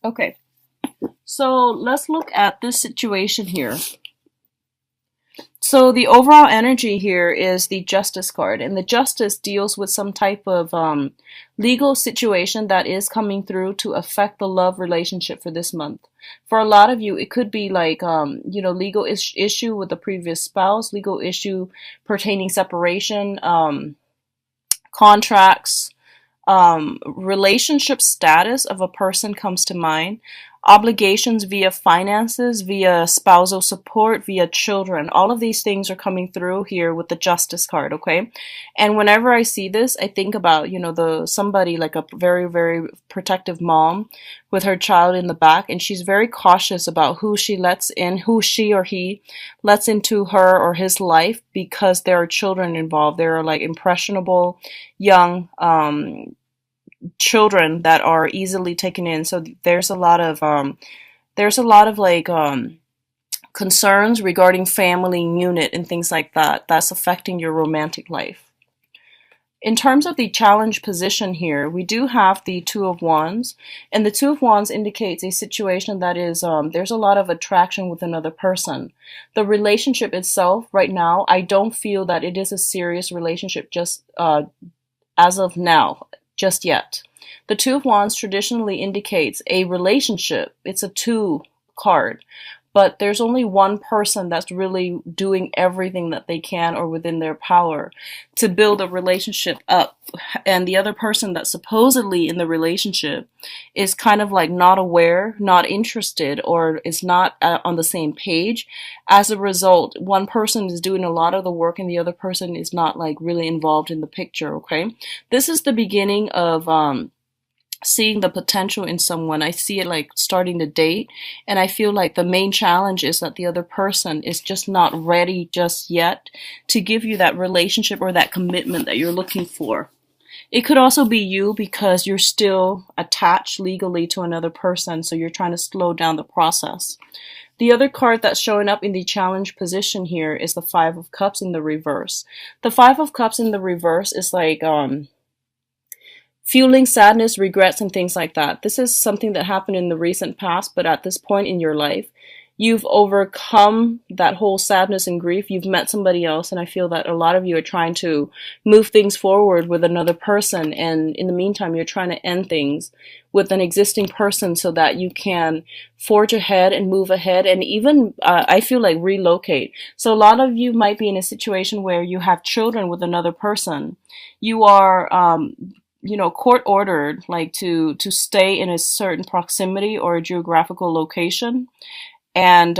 Okay, so let's look at this situation here. So the overall energy here is the Justice card, and the Justice deals with some type of legal situation that is coming through to affect the love relationship for this month. For a lot of you, it could be like, legal issue with the previous spouse, legal issue pertaining separation, contracts, relationship status of a person comes to mind. Obligations via finances, via spousal support, via children. All of these things are coming through here with the Justice card, okay? And whenever I see this, I think about, the somebody like a very, very protective mom with her child in the back, and she's very cautious about who she lets in, who she or he lets into her or his life, because there are children involved. There are like impressionable young children that are easily taken in. So there's a lot of like concerns regarding family unit and things like that that's affecting your romantic life. In terms of the challenge position here, we do have the Two of Wands, and the Two of Wands indicates a situation that is, there's a lot of attraction with another person. The relationship itself, right now, I don't feel that it is a serious relationship just as of now, just yet. The Two of Wands traditionally indicates a relationship. It's a two card, but there's only one person that's really doing everything that they can or within their power to build a relationship up. And the other person that's supposedly in the relationship is kind of like not aware, not interested, or is not on the same page. As a result, one person is doing a lot of the work and the other person is not like really involved in the picture, okay? This is the beginning of seeing the potential in someone. I see it like starting to date, and I feel like the main challenge is that the other person is just not ready just yet to give you that relationship or that commitment that you're looking for. It could also be you because you're still attached legally to another person, so you're trying to slow down the process. The other card that's showing up in the challenge position here is the Five of Cups in the reverse. The Five of Cups in the reverse is like feeling sadness, regrets, and things like that. This is something that happened in the recent past, but at this point in your life, you've overcome that whole sadness and grief. You've met somebody else, and I feel that a lot of you are trying to move things forward with another person, and in the meantime, you're trying to end things with an existing person so that you can forge ahead and move ahead, and even, I feel like, relocate. So a lot of you might be in a situation where you have children with another person. You are court ordered, like to stay in a certain proximity or a geographical location, and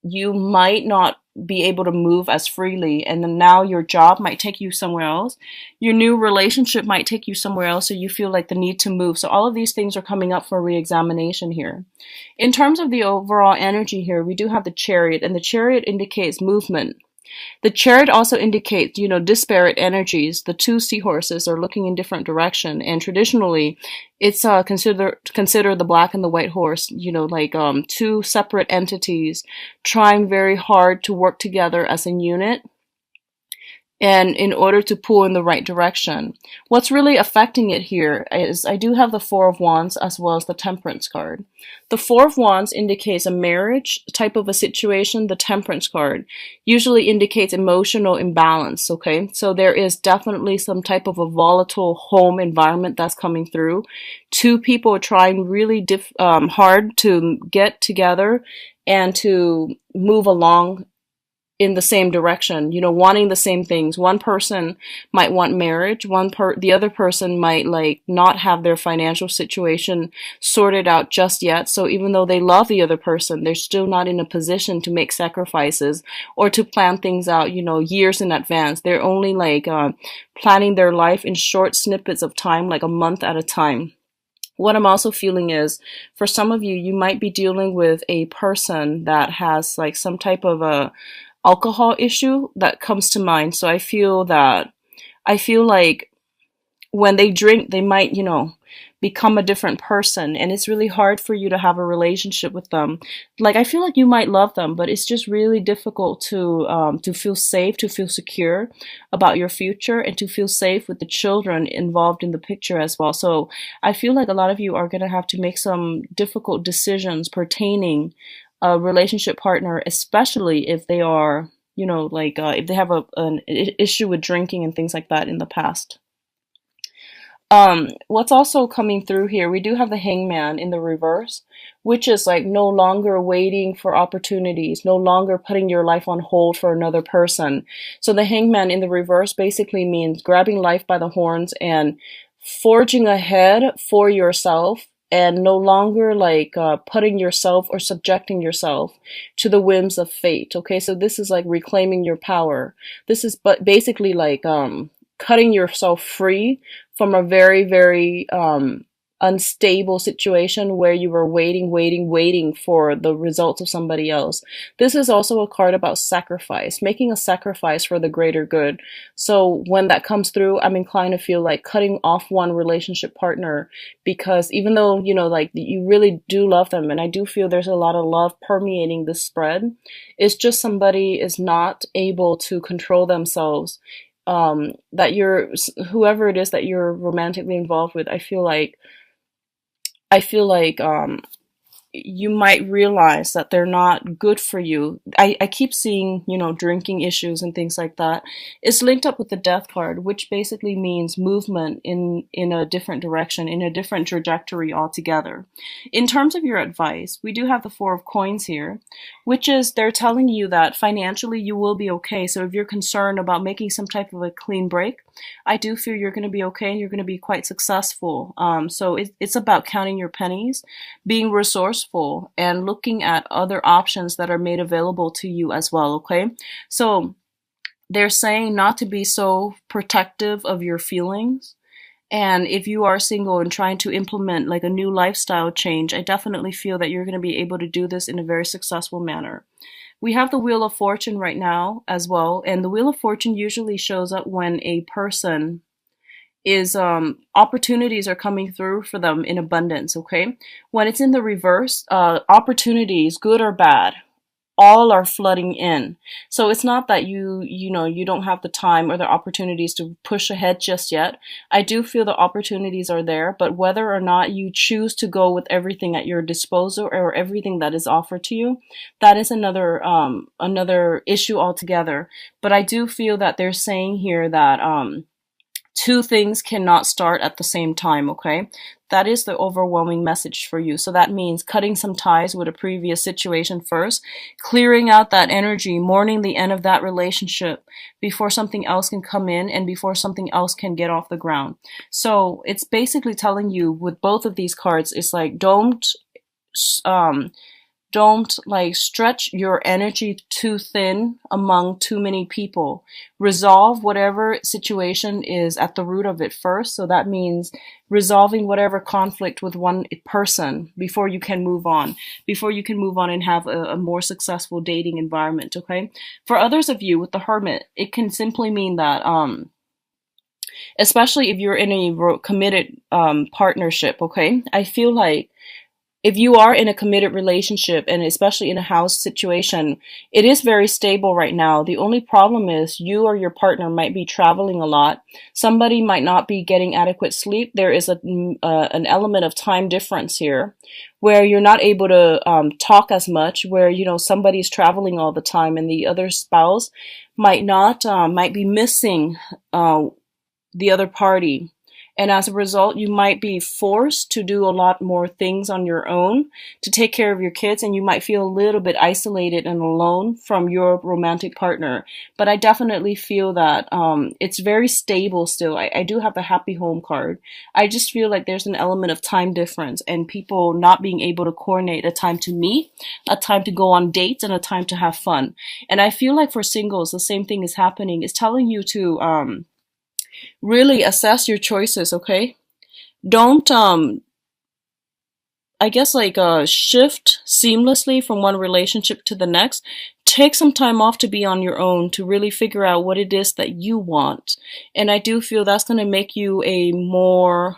you might not be able to move as freely, and then now your job might take you somewhere else, your new relationship might take you somewhere else, so you feel like the need to move. So all of these things are coming up for re-examination here. In terms of the overall energy here, we do have the Chariot, and the Chariot indicates movement. The chariot also indicates, disparate energies. The two seahorses are looking in different direction, and traditionally, it's consider the black and the white horse, like two separate entities trying very hard to work together as a unit, and in order to pull in the right direction. What's really affecting it here is I do have the Four of Wands as well as the Temperance card. The Four of Wands indicates a marriage type of a situation. The Temperance card usually indicates emotional imbalance, okay? So there is definitely some type of a volatile home environment that's coming through. Two people are trying really hard to get together and to move along in the same direction, wanting the same things. One person might want marriage, the other person might like not have their financial situation sorted out just yet. So even though they love the other person, they're still not in a position to make sacrifices or to plan things out, years in advance. They're only like planning their life in short snippets of time, like a month at a time. What I'm also feeling is, for some of you, you might be dealing with a person that has like some type of a alcohol issue that comes to mind. So I feel like when they drink, they might, become a different person, and it's really hard for you to have a relationship with them. Like, I feel like you might love them, but it's just really difficult to feel safe, to feel secure about your future, and to feel safe with the children involved in the picture as well. So I feel like a lot of you are going to have to make some difficult decisions pertaining a relationship partner, especially if they are, like if they have an issue with drinking and things like that in the past. What's also coming through here, we do have the hangman in the reverse, which is like no longer waiting for opportunities, no longer putting your life on hold for another person. So the hangman in the reverse basically means grabbing life by the horns and forging ahead for yourself, and no longer like putting yourself or subjecting yourself to the whims of fate. Okay, so this is like reclaiming your power. This is but basically like cutting yourself free from a very, very unstable situation where you were waiting for the results of somebody else. This is also a card about sacrifice, making a sacrifice for the greater good. So when that comes through, I'm inclined to feel like cutting off one relationship partner, because even though, like you really do love them, and I do feel there's a lot of love permeating this spread, it's just somebody is not able to control themselves. That whoever it is that you're romantically involved with, I feel like you might realize that they're not good for you. I keep seeing, drinking issues and things like that. It's linked up with the death card, which basically means movement in a different direction, in a different trajectory altogether. In terms of your advice, we do have the Four of Coins here, which is they're telling you that financially you will be okay. So if you're concerned about making some type of a clean break, I do feel you're going to be okay and you're going to be quite successful. So it's about counting your pennies, being resourceful, and looking at other options that are made available to you as well, okay? So they're saying not to be so protective of your feelings. And if you are single and trying to implement like a new lifestyle change, I definitely feel that you're going to be able to do this in a very successful manner. We have the Wheel of Fortune right now as well, and the Wheel of Fortune usually shows up when a person is opportunities are coming through for them in abundance, okay? When it's in the reverse, opportunities, good or bad, all are flooding in. So it's not that you don't have the time or the opportunities to push ahead just yet. I do feel the opportunities are there, but whether or not you choose to go with everything at your disposal or everything that is offered to you, that is another issue altogether. But I do feel that they're saying here that two things cannot start at the same time, okay? That is the overwhelming message for you. So that means cutting some ties with a previous situation first, clearing out that energy, mourning the end of that relationship before something else can come in and before something else can get off the ground. So it's basically telling you with both of these cards, it's like um, don't like stretch your energy too thin among too many people. Resolve whatever situation is at the root of it first. So that means resolving whatever conflict with one person before you can move on, and have a more successful dating environment. Okay. For others of you with the Hermit, it can simply mean that, especially if you're in a committed partnership. Okay. I feel like if you are in a committed relationship, and especially in a house situation, it is very stable right now. The only problem is you or your partner might be traveling a lot. Somebody might not be getting adequate sleep. There is an element of time difference here where you're not able to talk as much, where, somebody's traveling all the time and the other spouse might be missing the other party. And as a result, you might be forced to do a lot more things on your own to take care of your kids, and you might feel a little bit isolated and alone from your romantic partner. But I definitely feel that it's very stable still. I do have the Happy Home card. I just feel like there's an element of time difference and people not being able to coordinate a time to meet, a time to go on dates, and a time to have fun. And I feel like for singles, the same thing is happening. It's telling you to really assess your choices, okay? Don't I guess like shift seamlessly from one relationship to the next. Take some time off to be on your own, to really figure out what it is that you want. And I do feel that's going to make you a more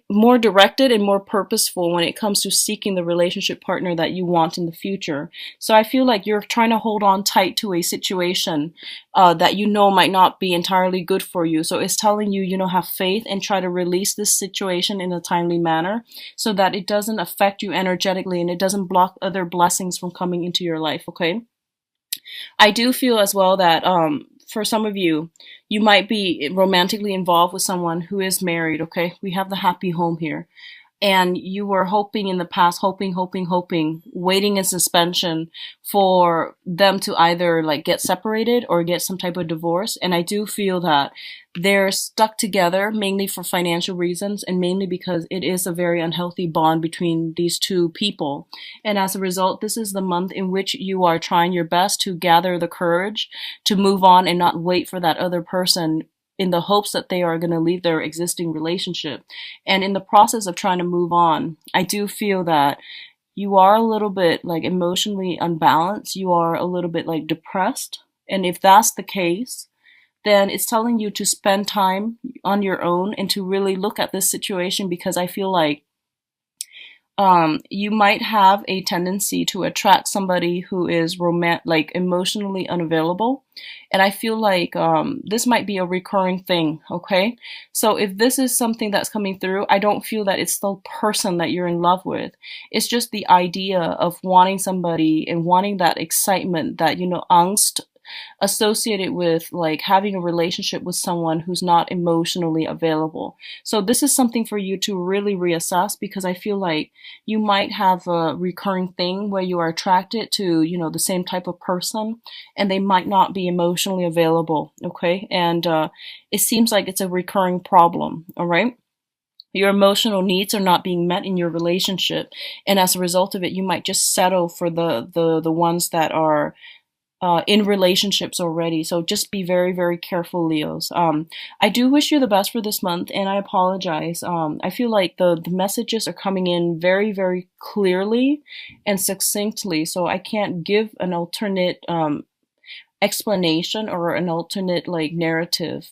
more directed and more purposeful when it comes to seeking the relationship partner that you want in the future. So I feel like you're trying to hold on tight to a situation that you know might not be entirely good for you. So it's telling you, have faith and try to release this situation in a timely manner so that it doesn't affect you energetically and it doesn't block other blessings from coming into your life, okay? I do feel as well that for some of you, you might be romantically involved with someone who is married, okay? We have the happy home here. And you were hoping in the past, hoping, waiting in suspension for them to either like get separated or get some type of divorce. And I do feel that they're stuck together mainly for financial reasons and mainly because it is a very unhealthy bond between these two people. And as a result, this is the month in which you are trying your best to gather the courage to move on and not wait for that other person in the hopes that they are going to leave their existing relationship. And in the process of trying to move on, I do feel that you are a little bit like emotionally unbalanced. You are a little bit like depressed. And if that's the case, then it's telling you to spend time on your own and to really look at this situation because I feel like you might have a tendency to attract somebody who is like emotionally unavailable. And I feel like this might be a recurring thing, okay? So if this is something that's coming through, I don't feel that it's the person that you're in love with. It's just the idea of wanting somebody and wanting that excitement, that, angst associated with like having a relationship with someone who's not emotionally available. So this is something for you to really reassess because I feel like you might have a recurring thing where you are attracted to, the same type of person and they might not be emotionally available, okay? And it seems like it's a recurring problem, all right? Your emotional needs are not being met in your relationship, and as a result of it, you might just settle for the ones that are in relationships already. So just be very, very careful, Leos. I do wish you the best for this month, and I apologize. I feel like the messages are coming in very, very clearly and succinctly, so I can't give an alternate explanation or an alternate like narrative